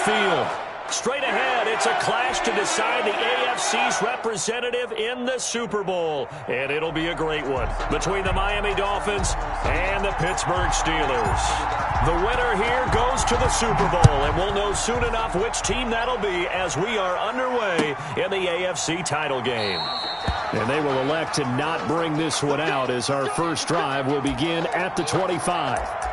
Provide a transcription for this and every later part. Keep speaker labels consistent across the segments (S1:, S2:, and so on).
S1: field. Straight ahead, it's a clash to decide the AFC's representative in the Super Bowl. And it'll be a great one between the Miami Dolphins and the Pittsburgh Steelers. The winner here goes to the Super Bowl, and we'll know soon enough which team that'll be as we are underway in the AFC title game. And they will elect to not bring this one out as our first drive will begin at the 25.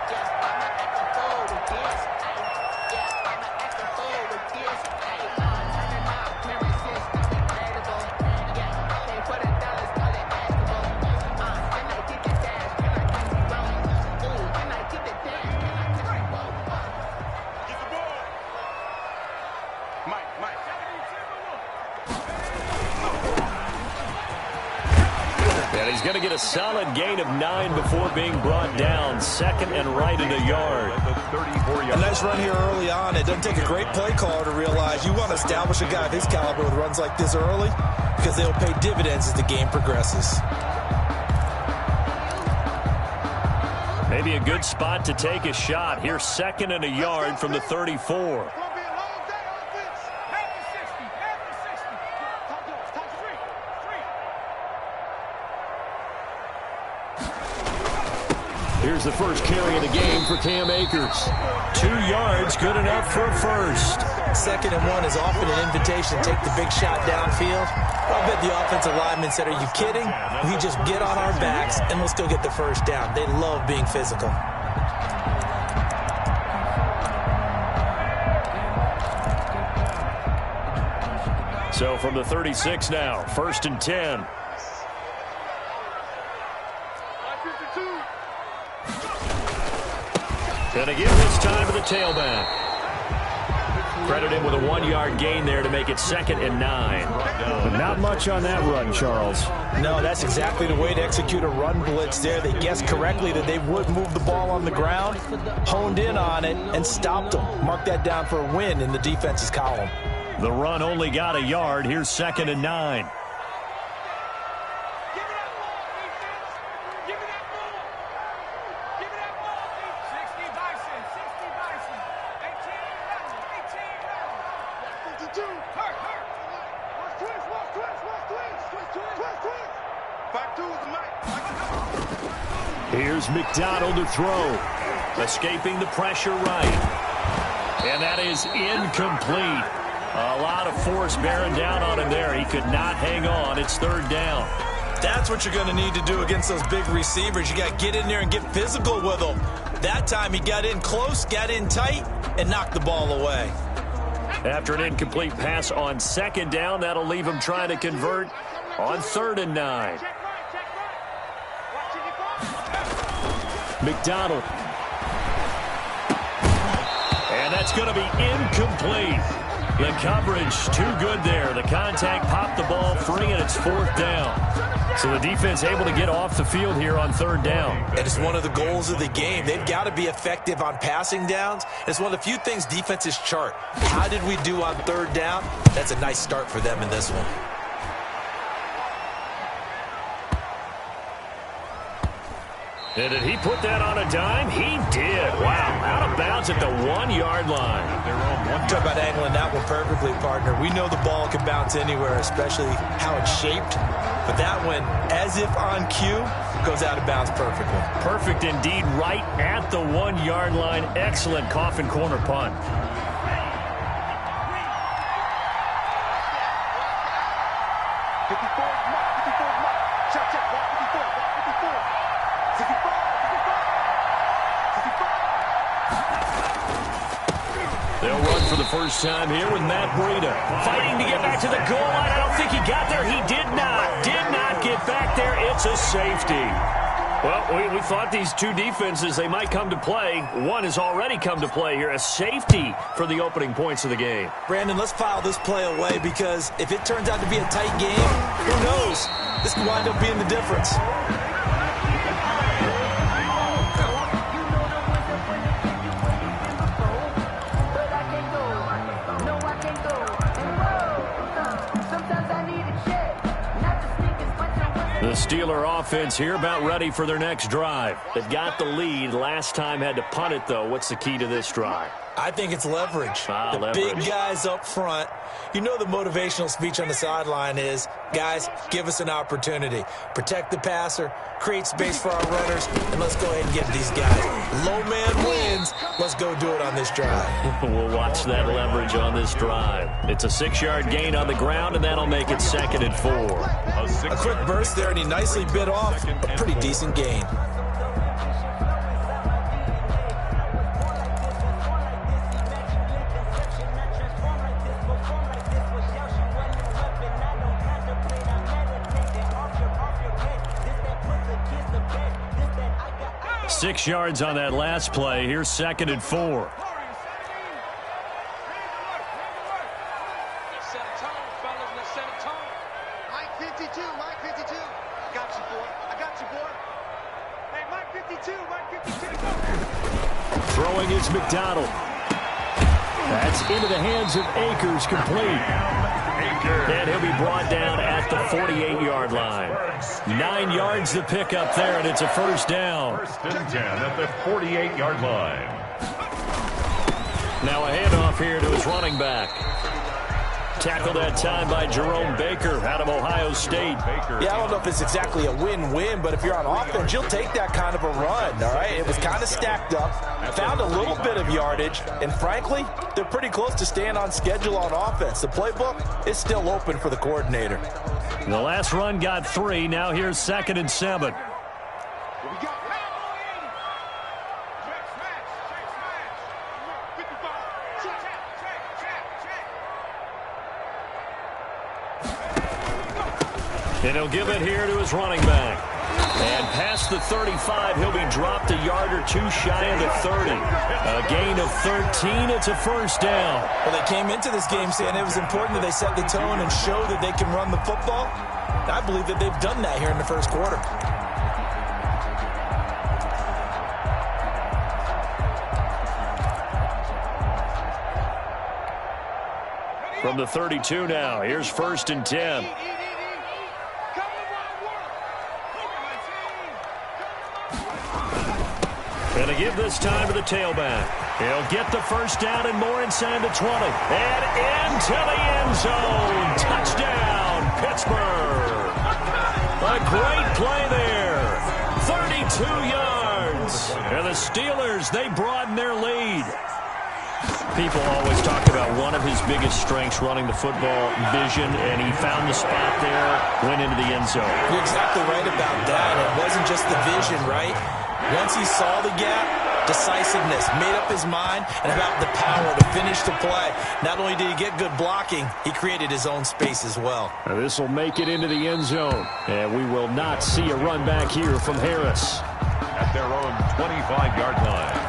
S1: He's going to get a solid gain of 9 before being brought down. Second and right at a yard.
S2: A nice run here early on. It doesn't take a great play caller to realize you want to establish a guy of his caliber with runs like this early because they'll pay dividends as the game progresses.
S1: Maybe a good spot to take a shot. Here's second and a yard from the 34. Here's the first carry of the game for Cam Akers. 2 yards, good enough for a first.
S2: Second and 1 is often an invitation to take the big shot downfield. I bet the offensive lineman said, are you kidding? We just get on our backs and we'll still get the first down. They love being physical.
S1: So from the 36 now, first and 10. And again this time to the tailback. Credit him with a 1-yard gain there to make it second and 9.
S3: But not much on that run, Charles.
S2: No, that's exactly the way to execute a run blitz there. They guessed correctly that they would move the ball on the ground, honed in on it, and stopped them. Mark that down for a win in the defense's column.
S1: The run only got a yard. Here's second and 9. Here's McDonald to throw. Escaping the pressure right. And that is incomplete. A lot of force bearing down on him there. He could not hang on. It's third down.
S2: That's what you're going to need to do against those big receivers. You got to get in there and get physical with them. That time he got in close, got in tight, and knocked the ball away.
S1: After an incomplete pass on second down, that'll leave him trying to convert on third and 9. McDonald. And that's going to be incomplete. The coverage too good there. The contact popped the ball free, and it's fourth down. So the defense able to get off the field here on third down.
S2: And it's one of the goals of the game. They've got to be effective on passing downs. It's one of the few things defenses chart. How did we do on third down? That's a nice start for them in this one.
S1: And did he put that on a dime? He did. Wow. Out of bounds at the 1-yard line.
S2: Talk about angling that one perfectly, partner. We know the ball can bounce anywhere, especially how it's shaped. But that one, as if on cue, goes out of bounds perfectly.
S1: Perfect indeed, right at the 1-yard line. Excellent coffin corner punt. They'll run for the first time here with Matt Breida. Fighting to get back to the goal line. I don't think he got there. He did not get back there. It's a safety. Well, we thought these two defenses, they might come to play. One has already come to play here. A safety for the opening points of the game.
S2: Brandon, let's file this play away because if it turns out to be a tight game, who knows? This could wind up being the difference.
S1: The Steeler offense here about ready for their next drive. They've got the lead. Last time had to punt it, though. What's the key to this drive?
S2: I think it's leverage. Big guys up front. You know the motivational speech on the sideline is, guys, give us an opportunity. Protect the passer, create space for our runners, and let's go ahead and get these guys. Low man wins. Let's go do it on this drive.
S1: We'll watch that leverage on this drive. It's a 6-yard gain on the ground, and that'll make it 2nd and 4.
S2: A quick burst there, and he nicely bit off a pretty decent gain.
S1: Six yards on that last play. Here's 2nd and 4. Throwing is McDonald. That's into the hands of Akers, complete. And he'll be brought down at the 48-yard line. 9 yards to pick up there, and it's a first down.
S4: 1st and 10 at the 48-yard line.
S1: Now a handoff here to his running back. Tackled that time by Jerome Baker out of Ohio State.
S2: Yeah, I don't know if it's exactly a win-win, but if you're on offense, you'll take that kind of a run, all right? It was kind of stacked up, found a little bit of yardage, and frankly, they're pretty close to staying on schedule on offense. The playbook is still open for the coordinator.
S1: The last run got 3. Now here's 2nd and 7. And he'll give it here to his running back. And past the 35, he'll be dropped a yard or 2 shy of the 30. A gain of 13, it's a first down.
S2: Well, they came into this game saying it was important that they set the tone and show that they can run the football. I believe that they've done that here in the first quarter.
S1: From the 32 now, here's 1st and 10. Going to give this time to the tailback. He'll get the first down and more inside the 20. And into the end zone. Touchdown, Pittsburgh. A great play there. 32 yards. And the Steelers, they broaden their lead. People always talk about one of his biggest strengths running the football, vision, and he found the spot there, went into the end zone.
S2: You're exactly right about that. It wasn't just the vision, right? Once he saw the gap, decisiveness, made up his mind, and about the power to finish the play. Not only did he get good blocking, he created his own space as well.
S1: Now this will make it into the end zone, and we will not see a run back here from Harris.
S4: At their own 25-yard line.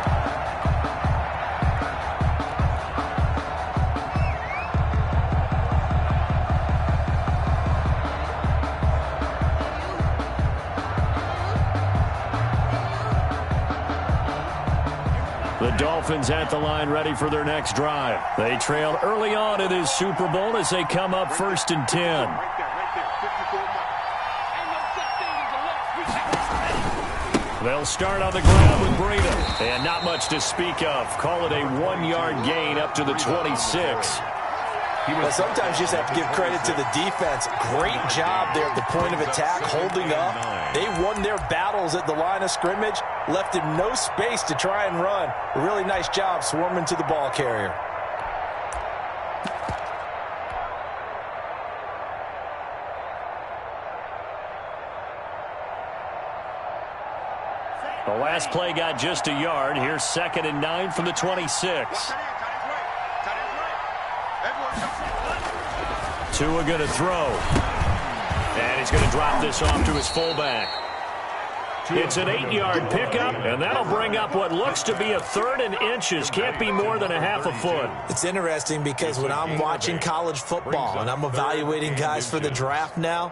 S1: The Dolphins at the line ready for their next drive. They trailed early on in this Super Bowl as they come up 1st and 10. They'll start on the ground with Breida. And not much to speak of. Call it a 1-yard gain up to the 26.
S2: Well, sometimes you just have to give credit to the defense. Great job there at the point of attack, holding up. They won their battles at the line of scrimmage, left him no space to try and run. A really nice job swarming to the ball carrier.
S1: The last play got just a yard. Here's 2nd and 9 from the 26. Tua going to throw. And he's going to drop this off to his fullback. It's an 8-yard pickup, and that'll bring up what looks to be a 3rd and inches. Can't be more than a half a foot.
S2: It's interesting because when I'm watching college football and I'm evaluating guys for the draft now,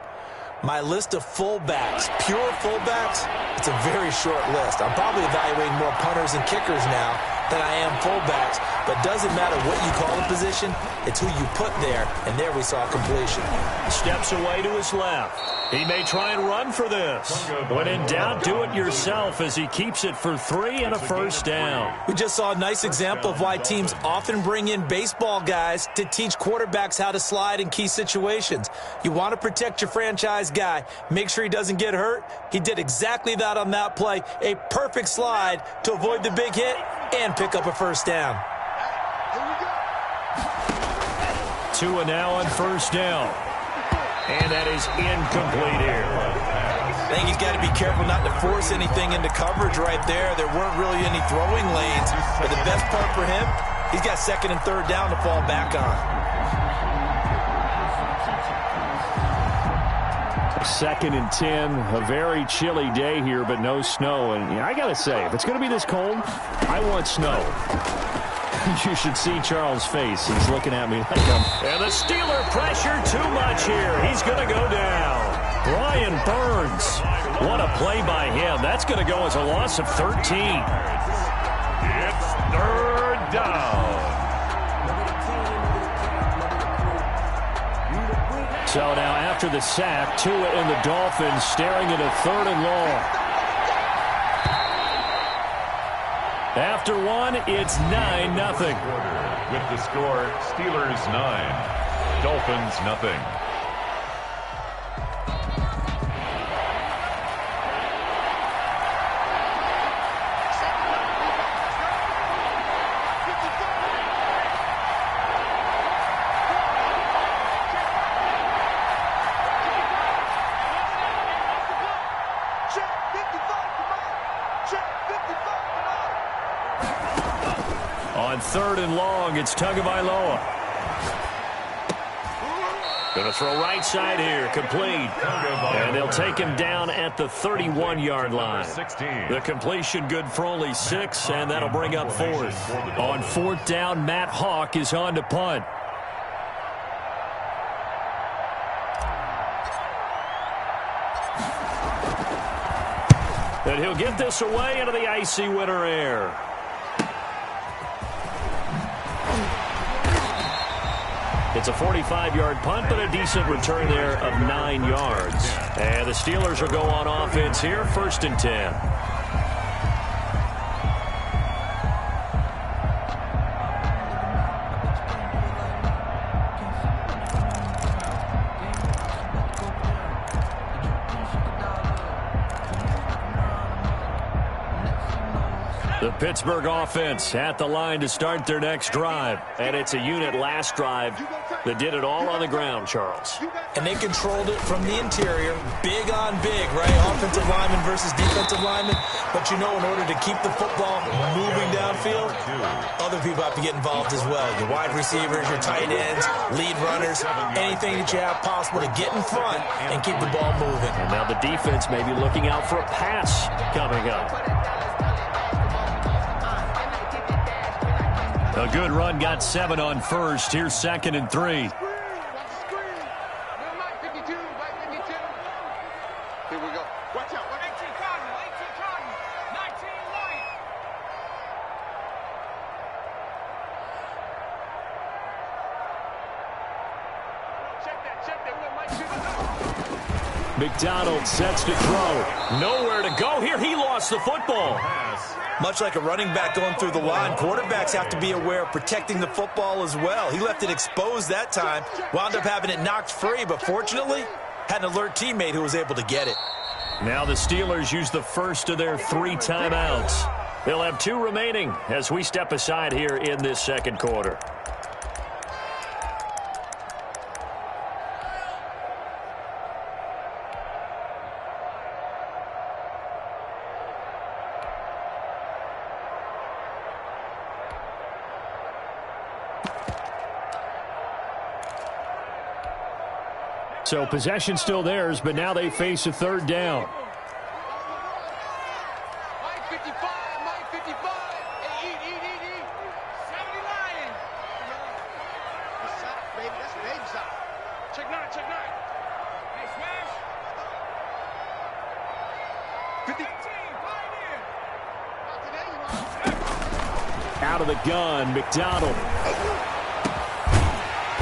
S2: my list of fullbacks, pure fullbacks, it's a very short list. I'm probably evaluating more punters and kickers now than I am fullbacks, but doesn't matter what you call a position, it's who you put there, and there we saw completion.
S1: Steps away to his left. He may try and run for this. When in doubt, do it yourself as he keeps it for 3 and a first down.
S2: We just saw a nice example of why teams often bring in baseball guys to teach quarterbacks how to slide in key situations. You want to protect your franchise guy. Make sure he doesn't get hurt. He did exactly that on that play. A perfect slide to avoid the big hit and pick up a first down.
S1: Tua now on first down. And that is incomplete here.
S2: I think he's got to be careful not to force anything into coverage right there. There weren't really any throwing lanes. But the best part for him, he's got 2nd and 3rd down to fall back on.
S3: 2nd and 10, a very chilly day here, but no snow. And I got to say, if it's going to be this cold, I want snow. You should see Charles' face. He's looking at me like I'm...
S1: And the Steeler pressure too much here. He's going to go down. Brian Burns. What a play by him. That's going to go as a loss of 13.
S4: It's 3rd down.
S1: So now after the sack, Tua and the Dolphins staring at a 3rd and long. After one, it's 9-0.
S4: With the score, Steelers 9, Dolphins nothing.
S1: On 3rd and long, it's Tagovailoa. Going to throw right side here, complete. And they'll take him down at the 31-yard line. The completion good for only 6, and that'll bring up 4th. On 4th down, Matt Hawk is on to punt. And he'll get this away into the icy winter air. It's a 45-yard punt, but a decent return there of 9 yards. And the Steelers will go on offense here, 1st and 10. The Pittsburgh offense at the line to start their next drive. And it's a unit last drive that did it all on the ground, Charles.
S2: And they controlled it from the interior. Big on big, right? Offensive lineman versus defensive lineman. But you know, in order to keep the football moving downfield, other people have to get involved as well. Your wide receivers, your tight ends, lead runners, anything that you have possible to get in front and keep the ball moving.
S1: And now the defense may be looking out for a pass coming up. A good run, got 7 on first. Here's 2nd and 3.
S5: Here we go. Watch out. 18 Cotton. 19 Light. Check that.
S1: McDonald sets to throw. Nowhere to go here. He lost the football.
S2: Much like a running back going through the line, quarterbacks have to be aware of protecting the football as well. He left it exposed that time, wound up having it knocked free, but fortunately, had an alert teammate who was able to get it.
S1: Now the Steelers use the first of their 3 timeouts. They'll have 2 remaining as we step aside here in this 2nd quarter. So possession still theirs, but now they face a 3rd down.
S5: Mike 55. Hey, eat. 70 Lion. That's soft, baby. That's baby soft. Check 9. Hey, smash. 50. 19,
S3: Out of the gun, McDonald.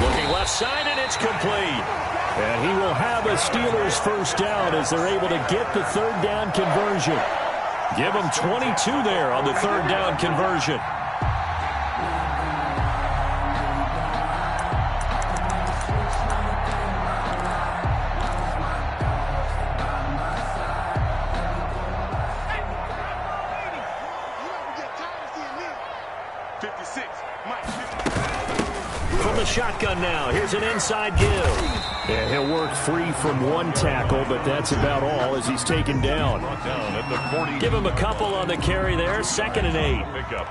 S1: Looking left side, and it's complete.
S3: And he will have a Steelers first down as they're able to get the third down conversion. Give them 22 there on the third down conversion.
S1: From the shotgun now, here's an inside give.
S3: Yeah, he'll work free from one tackle, but that's about all as he's taken down.
S1: Give him a couple on the carry there, 2nd and 8.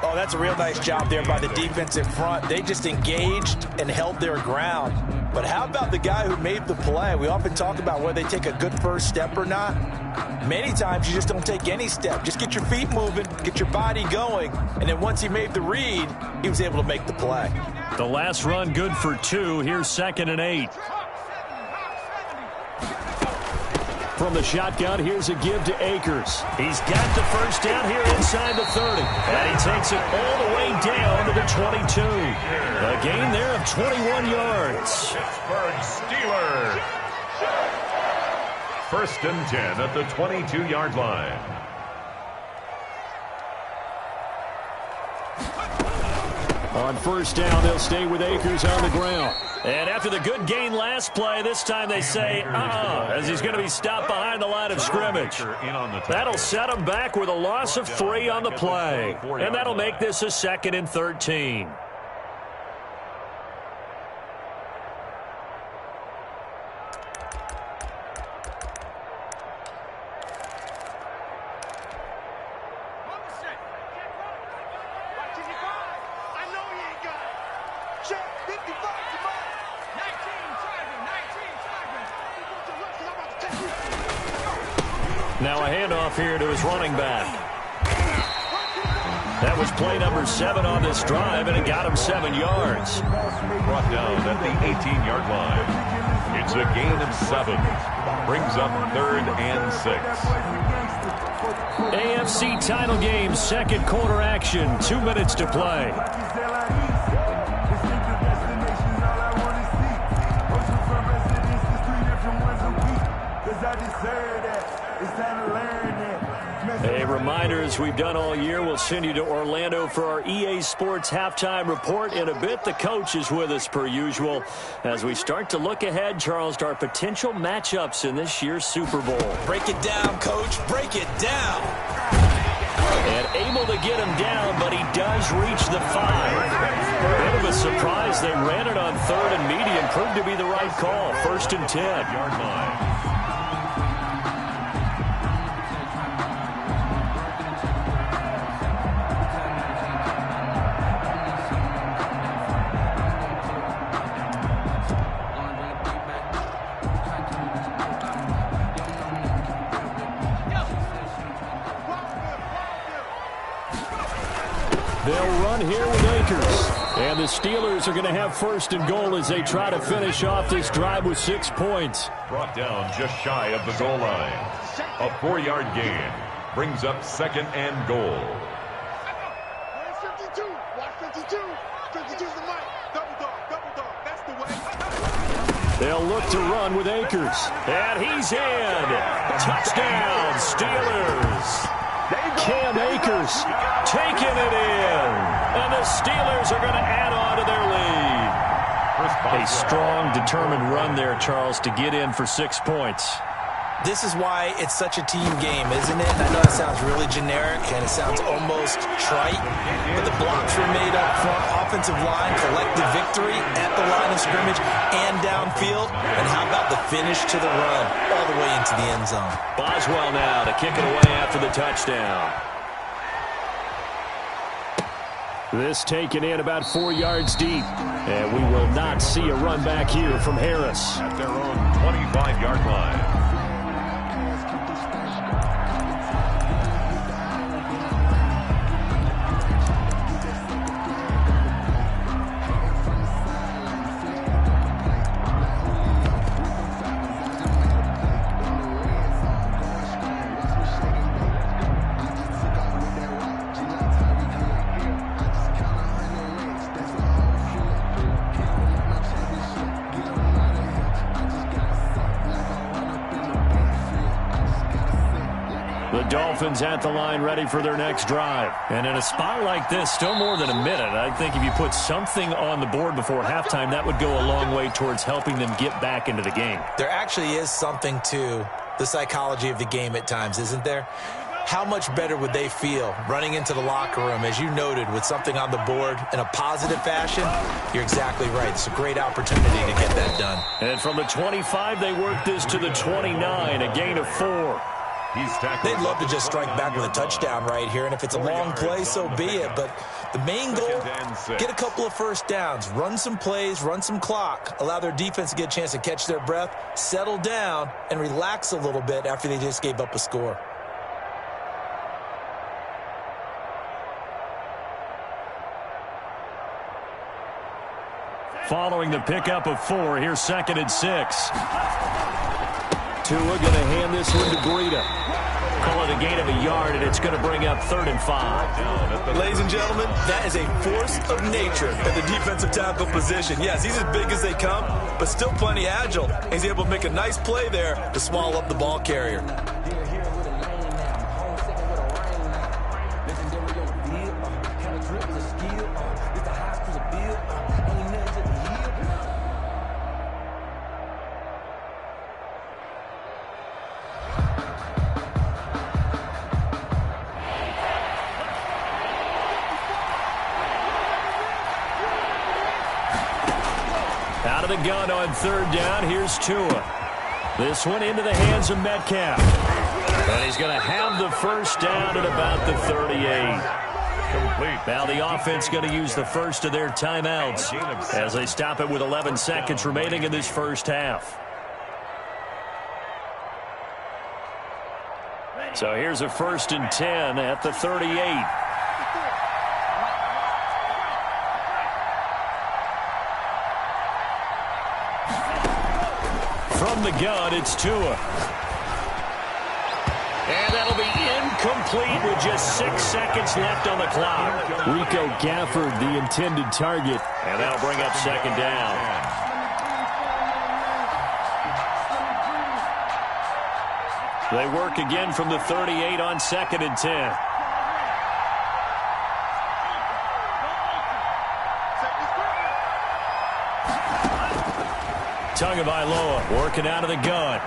S2: Oh, that's a real nice job there by the defense in front. They just engaged and held their ground. But how about the guy who made the play? We often talk about whether they take a good first step or not. Many times you just don't take any step. Just get your feet moving, get your body going, and then once he made the read, he was able to make the play.
S1: The last run good for 2. Here's 2nd and 8.
S3: From the shotgun, here's a give to Akers.
S1: He's got the first down here inside the 30. And he takes it all the way down to the 22. A gain there of 21 yards.
S4: Pittsburgh Steelers. 1st and 10 at the 22-yard line.
S3: On first down, they'll stay with Akers on the ground.
S1: And after the good gain last play, this time they say, as he's going to be stopped behind the line of scrimmage. That'll set him back with a loss of 3 on the play. And that'll make this a 2nd and 13. Now a handoff here to his running back. That was play number 7 on this drive, and it got him 7 yards.
S4: Brought down at the 18-yard line. It's a gain of 7. Brings up 3rd and 6.
S1: AFC title game, 2nd quarter action. 2 minutes to play. A reminder, as we've done all year, we'll send you to Orlando for our EA Sports halftime report. In a bit, the coach is with us per usual as we start to look ahead, Charles, to our potential matchups in this year's Super Bowl.
S2: Break it down, Coach. Break it down.
S1: And able to get him down, but he does reach the 5. Bit of a surprise. They ran it on 3rd and medium. Proved to be the right call. 1st and 10.
S4: Yard line.
S3: They'll run here with Akers. And the Steelers are going to have 1st and goal as they try to finish off this drive with 6 points.
S4: Brought down just shy of the goal line. A 4-yard gain. Brings up 2nd and goal.
S5: 52. Watch 52. 52's the mic. Double dog. That's the way.
S3: They'll look to run with Akers.
S1: And he's in. Touchdown, Steelers.
S3: Cam Akers
S1: Taking it in. And the Steelers are going to add on to their lead. A strong, determined run there, Charles, to get in for 6 points.
S2: This is why it's such a team game, isn't it? And I know it sounds really generic and it sounds almost trite, but the blocks were made up front, offensive line, collective victory at the line of scrimmage and downfield. And how about the finish to the run all the way into the end zone?
S1: Boswell now to kick it away after the touchdown.
S3: This taken in about 4 yards deep. And we will not see a run back here from Harris.
S4: At their own 25-yard line.
S3: Dolphins at the line ready for their next drive.
S1: And in a spot like this, still more than a minute, I think if you put something on the board before halftime, that would go a long way towards helping them get back into the game.
S2: There actually is something to the psychology of the game at times, isn't there? How much better would they feel running into the locker room, as you noted, with something on the board in a positive fashion? You're exactly right. It's a great opportunity to get that done.
S1: And from the 25, they work this to the 29, a gain of 4.
S2: They'd love to just strike back with a touchdown right here, and if it's a long play, so be it. But the main goal, get a couple of first downs, run some plays, run some clock, allow their defense to get a chance to catch their breath, settle down, and relax a little bit after they just gave up a score.
S1: Following the pickup of 4, here's 2nd and 6.
S3: Tua going to hand this one to Breida.
S1: Call it a gain of a yard, and it's going to bring up 3rd and 5.
S2: Ladies and gentlemen, that is a force of nature at the defensive tackle position. Yes, he's as big as they come, but still plenty agile. He's able to make a nice play there to swallow up the ball carrier.
S1: Out of the gun on 3rd down, here's Tua. This one into the hands of Metcalf. And he's going to have the first down at about the 38. Now the offense going to use the first of their timeouts as they stop it with 11 seconds remaining in this first half. So here's a 1st and 10 at the 38. From the gun, it's Tua. And that'll be incomplete with just 6 seconds left on the clock.
S3: Rico Gafford, the intended target.
S1: And that'll bring up 2nd down. They work again from the 38 on 2nd and 10. Tagovailoa working out of the gun.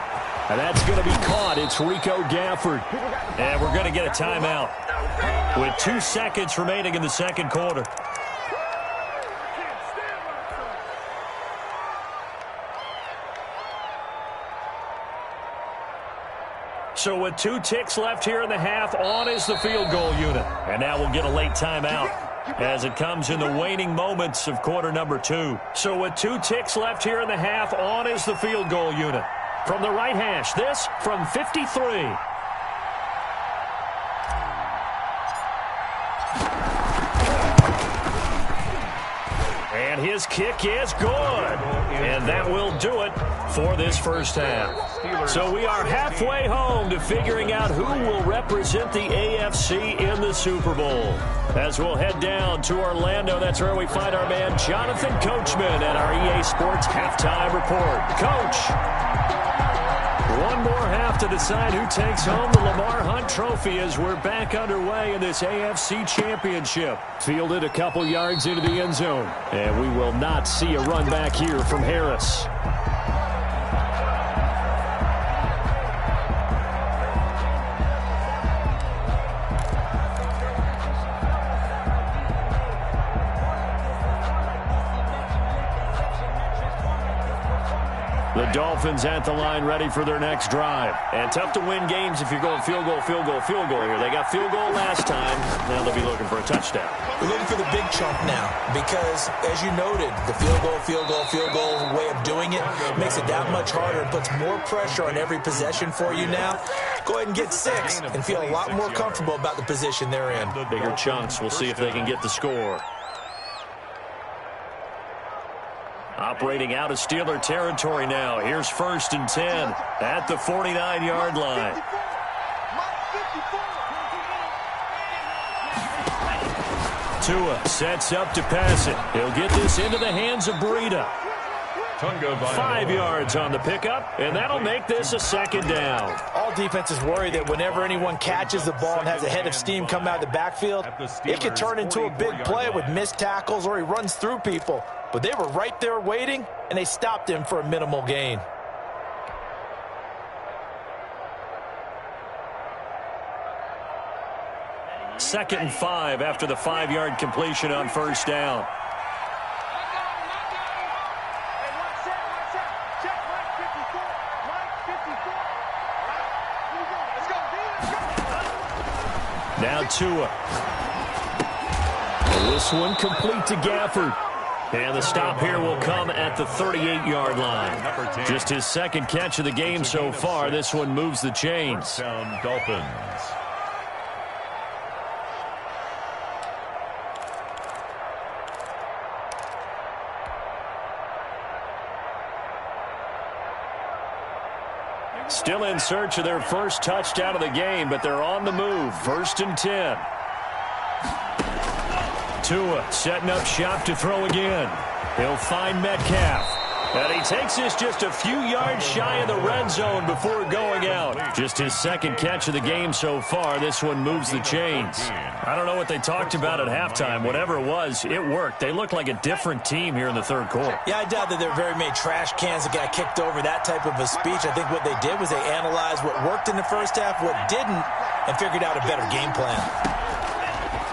S1: And that's going to be caught. It's Rico Gafford. And we're going to get a timeout with 2 seconds remaining in the second quarter. So with 2 ticks left here in the half, on is the field goal unit. And now we'll get a late timeout as it comes in the waning moments of quarter number 2. So with 2 ticks left here in the half, on is the field goal unit. From the right hash, this from 53. And his kick is good. And that will do it for this first half. So we are halfway home to figuring out who will represent the AFC in the Super Bowl. As we'll head down to Orlando, that's where we find our man Jonathan Coachman at our EA Sports Halftime Report. Coach, one more half to decide who takes home the Lamar Hunt Trophy as we're back underway in this AFC Championship.
S3: Fielded a couple yards into the end zone. And we will not see a run back here from Harris. The Dolphins at the line ready for their next drive.
S1: And tough to win games if you're going field goal, field goal, field goal here. They got field goal last time. Now they'll be looking for a touchdown.
S2: We're looking for the big chunk now because, as you noted, the field goal way of doing it makes it that much harder and puts more pressure on every possession for you now. Go ahead and get 6 and feel a lot more comfortable about the position they're in.
S1: Bigger chunks. We'll see if they can get the score. Operating out of Steeler territory now. Here's 1st and 10 at the 49-yard line. Tua sets up to pass it. He'll get this into the hands of Breida. 5 yards on the pickup, and that'll make this a second down.
S2: All defenses worry that whenever anyone catches the ball and has a head of steam come out of the backfield, it could turn into a big play with missed tackles or he runs through people. But they were right there waiting, and they stopped him for a minimal gain.
S1: Second and 5 after the 5-yard completion on first down. Now Tua. This one complete to Gafford. And the stop here will come at the 38-yard line. Just his second catch of the game so far. This one moves the chains.
S4: Dolphins.
S1: Still in search of their first touchdown of the game, but they're on the move. 1st and 10. Tua setting up shop to throw again. He'll find Metcalf. And he takes this just a few yards shy of the red zone before going out. Just his second catch of the game so far. This one moves the chains. I don't know what they talked about at halftime. Whatever it was, it worked. They look like a different team here in the third quarter.
S2: Yeah, I doubt that there are very many trash cans that got kicked over that type of a speech. I think what they did was they analyzed what worked in the first half, what didn't, and figured out a better game plan.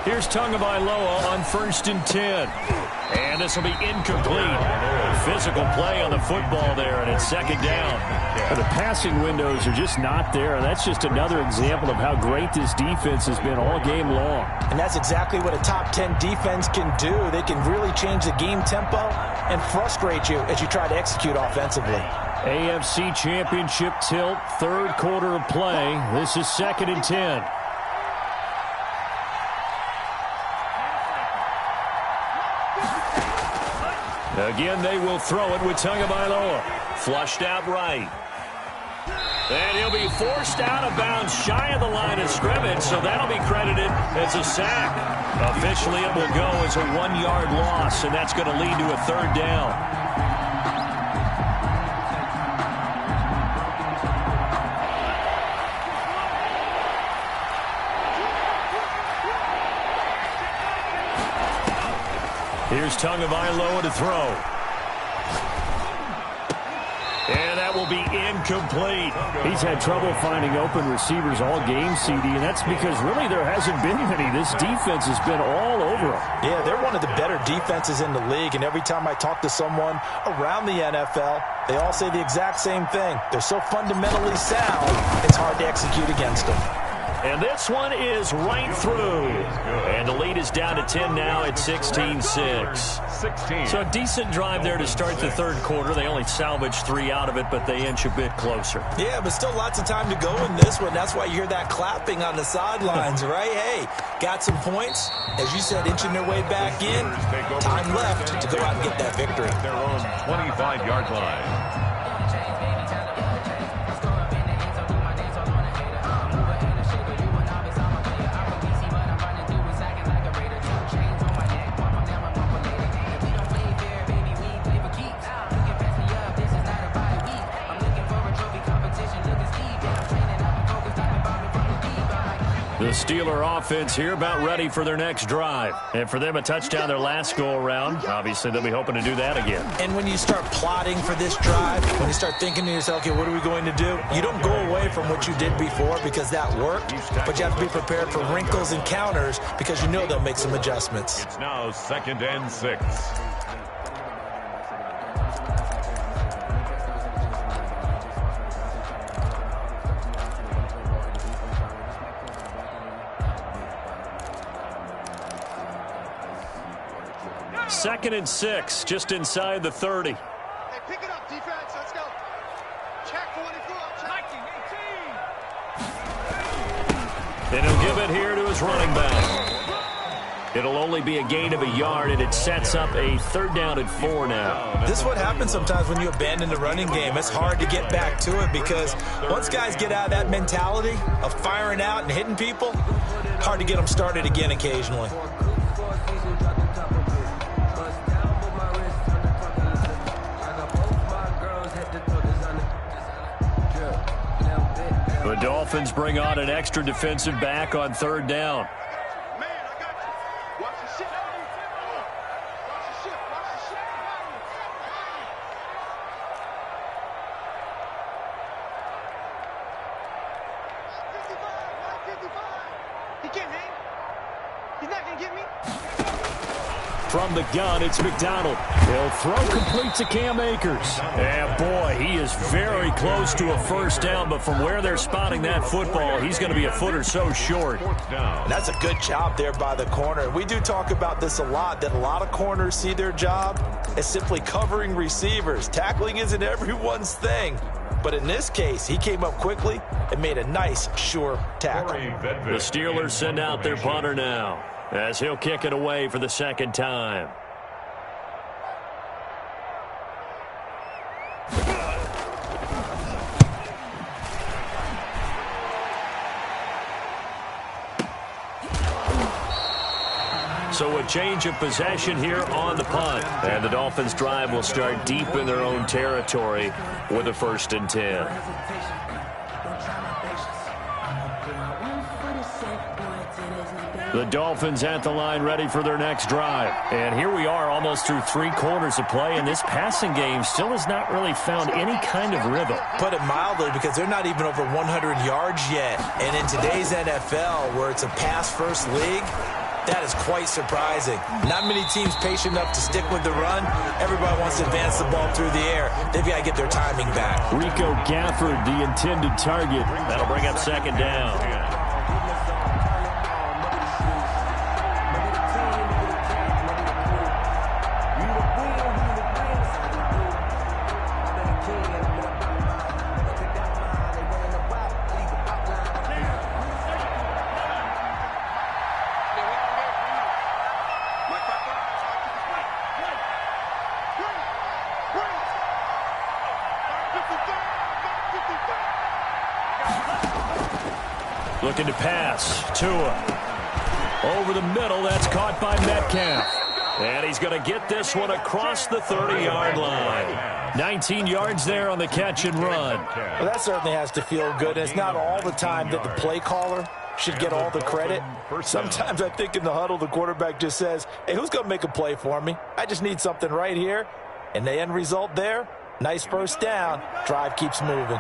S1: Here's Tagovailoa on 1st and 10. And this will be incomplete. Physical play on the football there, and it's second down.
S3: The passing windows are just not there, and that's just another example of how great this defense has been all game long.
S2: And that's exactly what a top 10 defense can do. They can really change the game tempo and frustrate you as you try to execute offensively.
S3: AFC Championship tilt, third quarter of play. This is 2nd and 10.
S1: Again, they will throw it with Tagovailoa. Flushed out right. And he'll be forced out of bounds shy of the line of scrimmage, so that'll be credited as a sack. Officially, it will go as a 1-yard loss, and that's going to lead to a third down. Here's Tagovailoa to throw. And that will be incomplete.
S3: He's had trouble finding open receivers all game, CD, and that's because really there hasn't been many. This defense has been all over them.
S2: Yeah, they're one of the better defenses in the league, and every time I talk to someone around the NFL, they all say the exact same thing. They're so fundamentally sound, it's hard to execute against them.
S1: And this one is right through. And the lead is down to 10 now at 16-6. So a decent drive there to start the third quarter. They only salvaged 3 out of it, but they inch a bit closer.
S2: Yeah, but still lots of time to go in this one. That's why you hear that clapping on the sidelines, right? Hey, got some points. As you said, inching their way back in. Time left to go out and get that victory.
S4: Their own 25-yard line.
S1: The Steeler offense here about ready for their next drive. And for them, a touchdown their last go-around. Obviously, they'll be hoping to do that again.
S2: And when you start plotting for this drive, when you start thinking to yourself, okay, what are we going to do? You don't go away from what you did before because that worked, but you have to be prepared for wrinkles and counters because you know they'll make some adjustments.
S4: It's now 2nd and 6.
S1: Second and 6, just inside the 30.
S5: Hey, pick it up, defense. Let's go. Check 44. Check 19.
S1: And he'll give it here to his running back. It'll only be a gain of a yard, and it sets up a third down at 4 now.
S2: This is what happens sometimes when you abandon the running game. It's hard to get back to it because once guys get out of that mentality of firing out and hitting people, hard to get them started again occasionally.
S1: Dolphins bring on an extra defensive back on third down. From the gun, it's McDonald. He'll throw complete to Cam Akers. And boy, he is very close to a first down, but from where they're spotting that football, he's going to be a foot or so short.
S2: That's a good job there by the corner. We do talk about this a lot, that a lot of corners see their job as simply covering receivers. Tackling isn't everyone's thing. But in this case, he came up quickly and made a nice, sure tackle.
S1: The Steelers send out their punter now, as he'll kick it away for the second time. So a change of possession here on the punt. And the Dolphins' drive will start deep in their own territory with a 1st and 10. The Dolphins at the line ready for their next drive. And here we are almost through 3 quarters of play, and this passing game still has not really found any kind of rhythm.
S2: Put it mildly, because they're not even over 100 yards yet. And in today's NFL, where it's a pass-first league, that is quite surprising. Not many teams patient enough to stick with the run. Everybody wants to advance the ball through the air. They've got to get their timing back.
S3: Rico Gafford, the intended target.
S1: That'll bring up second down. Looking to pass. Tua. Over the middle. That's caught by Metcalf. And he's going to get this one across the 30-yard line. 19 yards there on the catch and run.
S2: Well, that certainly has to feel good. It's not all the time that the play caller should get all the credit. Sometimes I think in the huddle, the quarterback just says, hey, who's going to make a play for me? I just need something right here. And the end result there, nice first down. Drive keeps moving.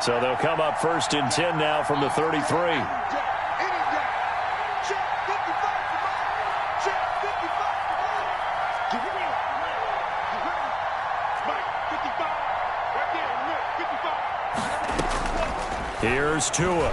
S1: So they'll come up 1st and 10 now from the 33. Here's Tua.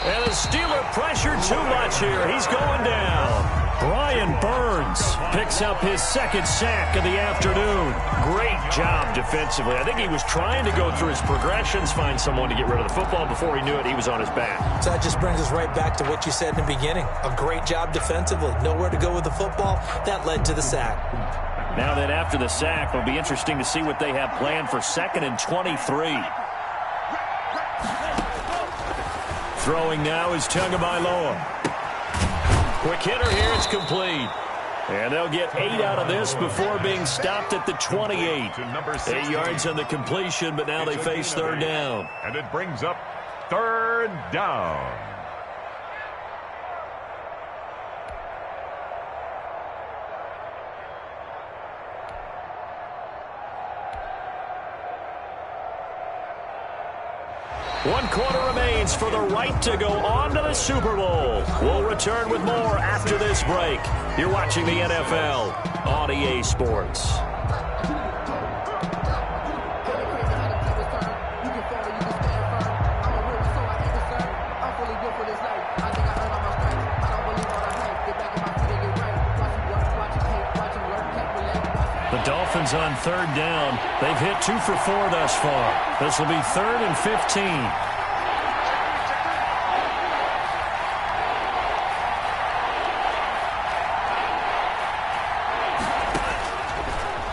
S1: And the Steeler pressure too much here. He's going down. Brian Burns picks up his 2nd sack of the afternoon. Great job defensively. I think he was trying to go through his progressions, find someone to get rid of the football. Before he knew it, he was on his back.
S2: So that just brings us right back to what you said in the beginning. A great job defensively. Nowhere to go with the football. That led to the sack.
S1: Now that after the sack, it'll be interesting to see what they have planned for 2nd and 23. Throwing now is Tagovailoa. Quick hitter here, it's complete. And they'll get 8 out of this before being stopped at the 28. 8 yards on the completion, but now they face 3rd down.
S4: And it brings up 3rd down.
S1: One quarter remains for the right to go on to the Super Bowl. We'll return with more after this break. You're watching the NFL on EA Sports. The Dolphins on 3rd down. They've hit 2 for 4 thus far. This will be 3rd and 15.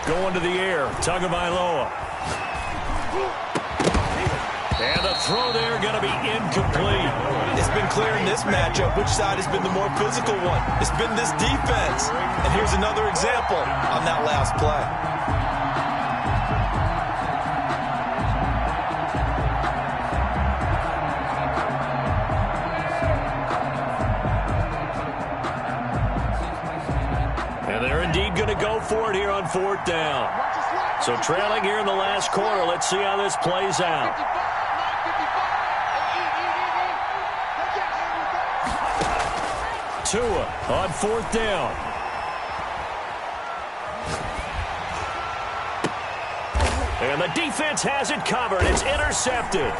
S1: Going to the air. Tagovailoa. And the throw there going to be incomplete.
S2: It's been clear in this matchup which side has been the more physical one. It's been this defense. And here's another example on that last play.
S1: for it here on 4th down. So trailing here in the last quarter. Let's see how this plays out. Tua on 4th down. And the defense has it covered. It's intercepted.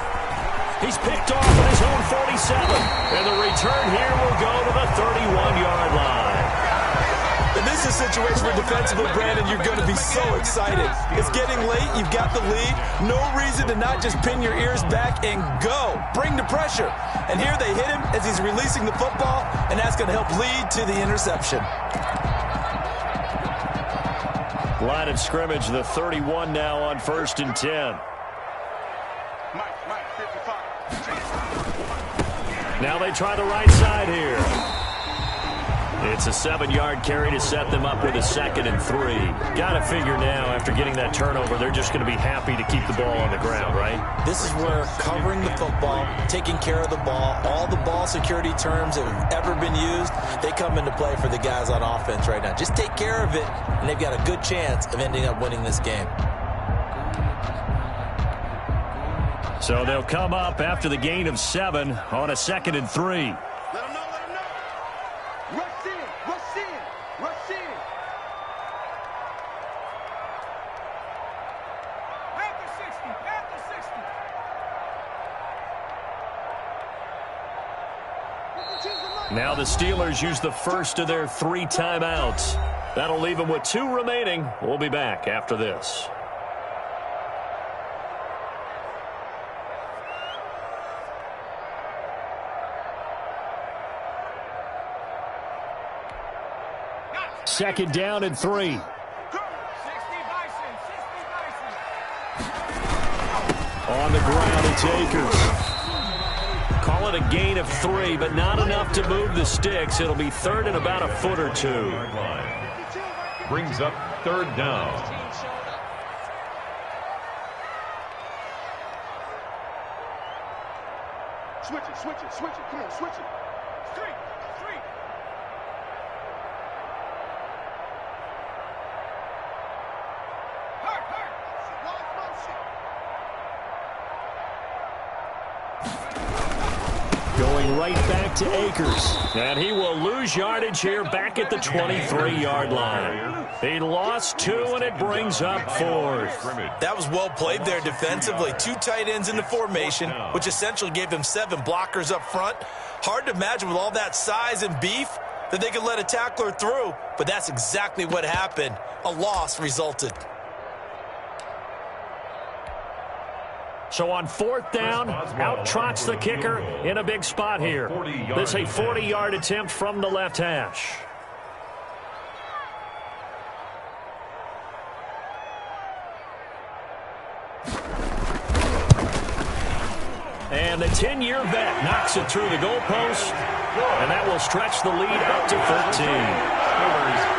S1: He's picked off at his own 47. And the return here will go to the 31-yard line.
S2: And this is a situation where defensively, Brandon, you're going to be so excited. It's getting late. You've got the lead. No reason to not just pin your ears back and go. Bring the pressure. And here they hit him as he's releasing the football, and that's going to help lead to the interception.
S1: Line of scrimmage, the 31 now on 1st and 10. Now they try the right side here. It's a 7-yard carry to set them up with a 2nd and 3. Got to figure now, after getting that turnover, they're just going to be happy to keep the ball on the ground, right?
S2: This is where covering the football, taking care of the ball, all the ball security terms that have ever been used, they come into play for the guys on offense right now. Just take care of it, and they've got a good chance of ending up winning this game.
S1: So they'll come up after the gain of 7 on a 2nd and 3. Now the Steelers use the first of their 3 timeouts. That'll leave them with 2 remaining. We'll be back after this. Second down and 3. On the ground, it's Akers. Call it a gain of 3, but not enough to move the sticks. It'll be 3rd and about a foot or 2.
S4: Brings up 3rd down.
S5: Switch it. Come on, switch it. Street.
S1: Going right back to Akers. And he will lose yardage here back at the 23-yard line. He lost 2, and it brings up 4th.
S2: That was well played there defensively. 2 tight ends in the formation, which essentially gave them 7 blockers up front. Hard to imagine with all that size and beef that they could let a tackler through, but that's exactly what happened. A loss resulted.
S1: So on 4th down, out trots the kicker in a big spot here. This is a 40-yard attempt from the left hash. And the 10-year vet knocks it through the goalpost, and that will stretch the lead up to 13.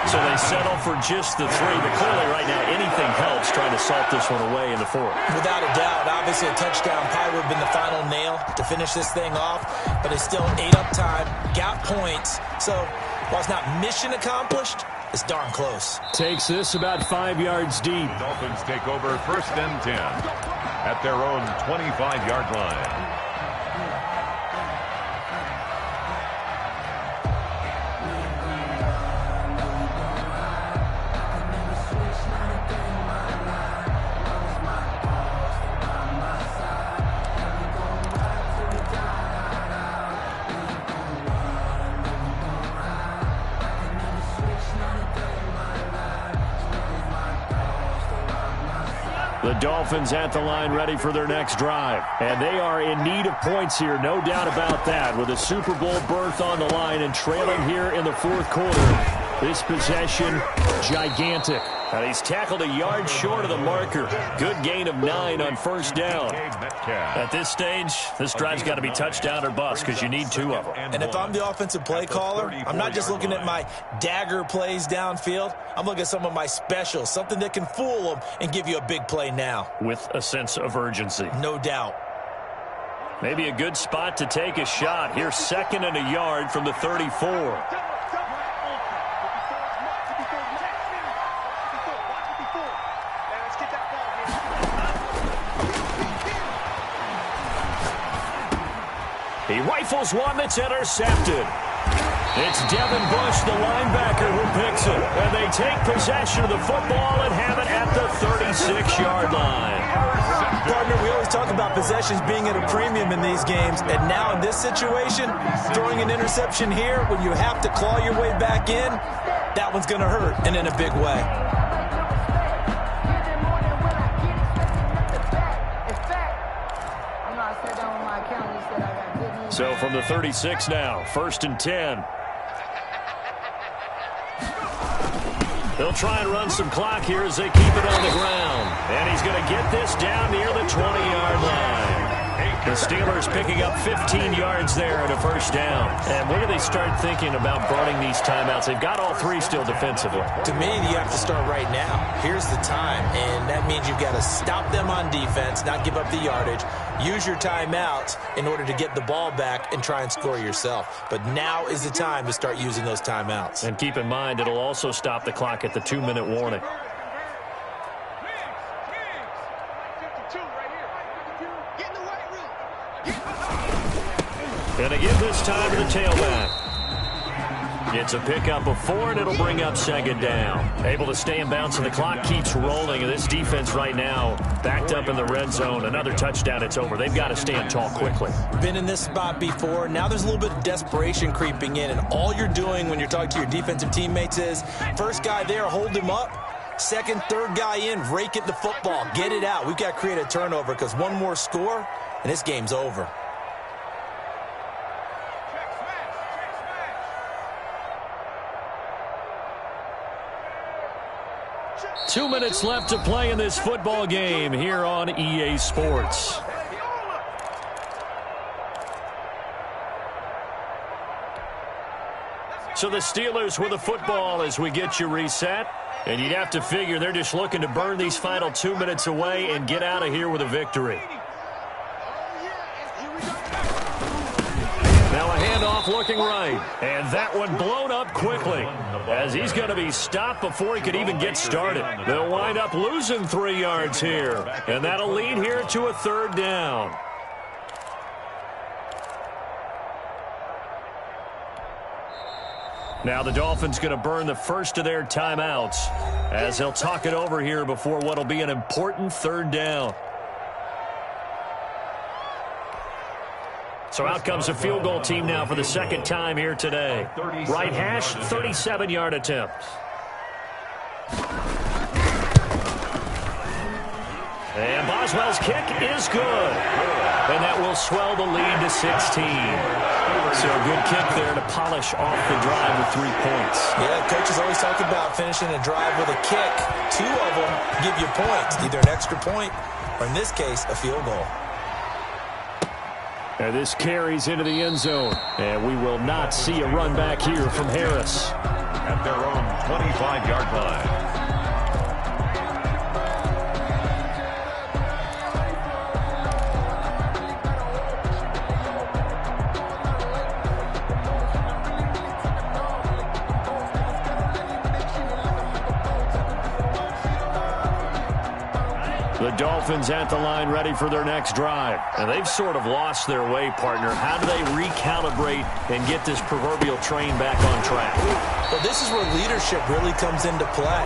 S1: So they settle for just the 3, but clearly right now anything helps trying to salt this one away in the 4th.
S2: Without a doubt, obviously a touchdown probably would have been the final nail to finish this thing off, but it's still 8 up time, got points, so while it's not mission accomplished, it's darn close.
S1: Takes this about 5 yards deep.
S4: Dolphins take over 1st and 10 at their own 25-yard line.
S1: The Dolphins at the line ready for their next drive. And they are in need of points here, no doubt about that, with a Super Bowl berth on the line and trailing here in the 4th quarter. This possession, gigantic. And he's tackled a yard short of the marker. Good gain of 9 on 1st down. At this stage, this drive's got to be touchdown or bust because you need 2 of them.
S2: And if I'm the offensive play caller, I'm not just looking at my dagger plays downfield. I'm looking at some of my specials, something that can fool them and give you a big play now.
S1: With a sense of urgency.
S2: No doubt.
S1: Maybe a good spot to take a shot. Here's 2nd and a yard from the 34. He rifles one that's intercepted. It's Devin Bush, the linebacker, who picks it. And they take possession of the football and have it at the 36-yard line.
S2: Partner, we always talk about possessions being at a premium in these games. And now in this situation, throwing an interception here when you have to claw your way back in, that one's going to hurt, and in a big way.
S1: So from the 36 now, 1st and 10. They'll try and run some clock here as they keep it on the ground. And he's going to get this down near the 20-yard line. The Steelers picking up 15 yards there at a first down. And when do they start thinking about burning these timeouts? They've got all three still defensively.
S2: To me, you have to start right now. Here's the time, and that means you've got to stop them on defense, not give up the yardage, use your timeouts in order to get the ball back and try and score yourself. But now is the time to start using those timeouts.
S1: And keep in mind, it'll also stop the clock at the 2-minute warning. And again this time to the tailback. It's a pickup of 4, and it'll bring up 2nd down. Able to stay in bounds, and the clock keeps rolling. And this defense right now backed up in the red zone. Another touchdown, it's over. They've got to stand tall quickly.
S2: Been in this spot before. Now there's a little bit of desperation creeping in. And all you're doing when you're talking to your defensive teammates is, first guy there, hold him up. Second, third guy in, rake at the football. Get it out. We've got to create a turnover because one more score, and this game's over.
S1: Two minutes left to play in this football game here on EA Sports. So the Steelers with the football as we get you reset. And you'd have to figure they're just looking to burn these final 2 minutes away and get out of here with a victory. Now a handoff looking right. And that one blown up quickly as he's going to be stopped before he could even get started. They'll wind up losing 3 yards here. And that'll lead here to a 3rd down. Now the Dolphins going to burn the first of their timeouts as they'll talk it over here before what will be an important 3rd down. So out comes a field goal team now for the 2nd time here today. Right hash, 37-yard attempt. And Boswell's kick is good. And that will swell the lead to 16. So a good kick there to polish off the drive with 3 points.
S2: Yeah, coaches always talk about finishing a drive with a kick. 2 of them give you points, either an extra point or, in this case, a field goal.
S3: And this carries into the end zone. And we will not see a run back here from Harris.
S4: At their own 25-yard line.
S3: The Dolphins at the line ready for their next drive.
S1: And they've sort of lost their way, partner. How do they recalibrate and get this proverbial train back on track?
S2: Well, this is where leadership really comes into play.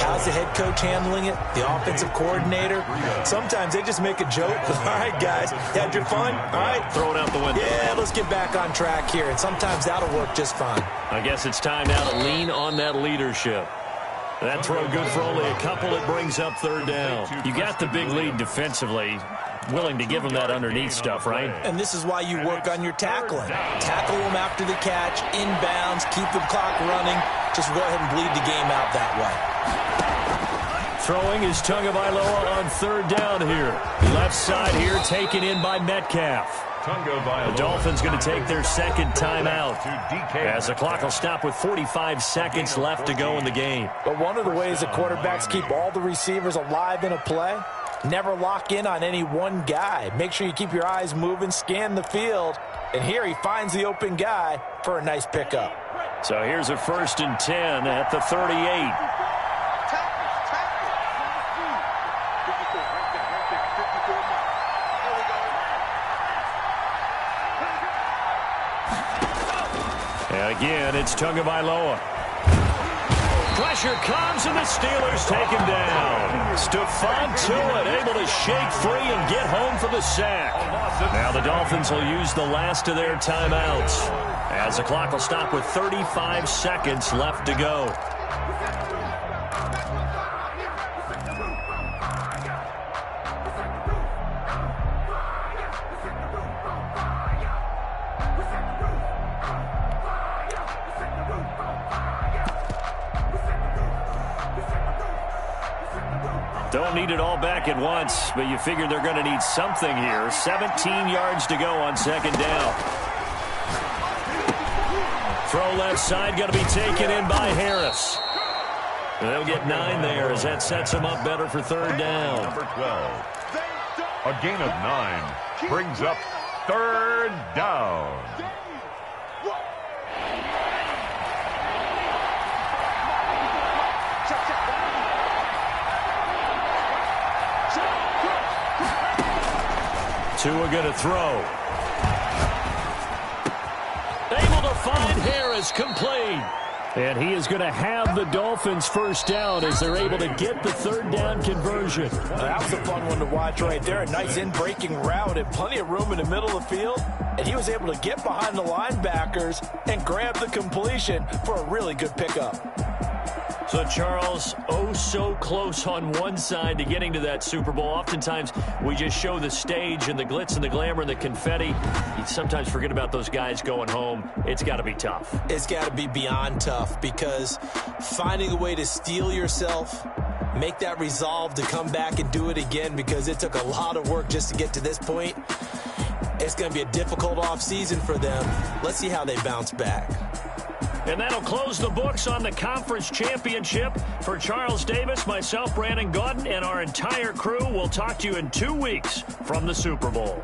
S2: How's the head coach handling it? The offensive coordinator? Sometimes they just make a joke. All right, guys, you had your fun? All right.
S1: Throw it out the window.
S2: Yeah, let's get back on track here. And sometimes that'll work just fine.
S1: I guess it's time now to lean on that leadership. That throw good for only a couple. It brings up 3rd down. You got the big lead defensively. Willing to give them that underneath stuff, right?
S2: And this is why you work on your tackling. Tackle them after the catch, inbounds, keep the clock running. Just go ahead and bleed the game out that way.
S1: Throwing is Tagovailoa on 3rd down here. Left side here taken in by Metcalf. The Dolphins going to take their 2nd timeout as the clock will stop with 45 seconds left to go in the game.
S2: But one of the ways the quarterbacks keep all the receivers alive in a play, never lock in on any one guy. Make sure you keep your eyes moving, scan the field, and here he finds the open guy for a nice pickup.
S1: So here's a 1st and 10 at the 38. Again, it's Tagovailoa. Pressure comes, and the Steelers take him down. Stephon Tuitt able to shake free and get home for the sack. Now the Dolphins will use the last of their timeouts, as the clock will stop with 35 seconds left to go. Don't need it all back at once, but you figure they're going to need something here. 17 yards to go on second down. Throw left side, going to be taken in by Harris. They'll get 9 there as that sets them up better for third down.
S4: Number 12. A gain of 9 brings up third down.
S1: Tua going to throw. Able to find Harris, complete. And he is going to have the Dolphins first down as they're able to get the third down conversion.
S2: That was a fun one to watch right there. A nice in-breaking route and plenty of room in the middle of the field. And he was able to get behind the linebackers and grab the completion for a really good pickup.
S1: So, Charles, oh so close on one side to getting to that Super Bowl. Oftentimes, we just show the stage and the glitz and the glamour and the confetti. You sometimes forget about those guys going home. It's got to be tough.
S2: It's got to be beyond tough, because finding a way to steel yourself, make that resolve to come back and do it again, because it took a lot of work just to get to this point. It's going to be a difficult offseason for them. Let's see how they bounce back.
S1: And that'll close the books on the conference championship. For Charles Davis, myself, Brandon Gaudin, and our entire crew, we'll talk to you in 2 weeks from the Super Bowl.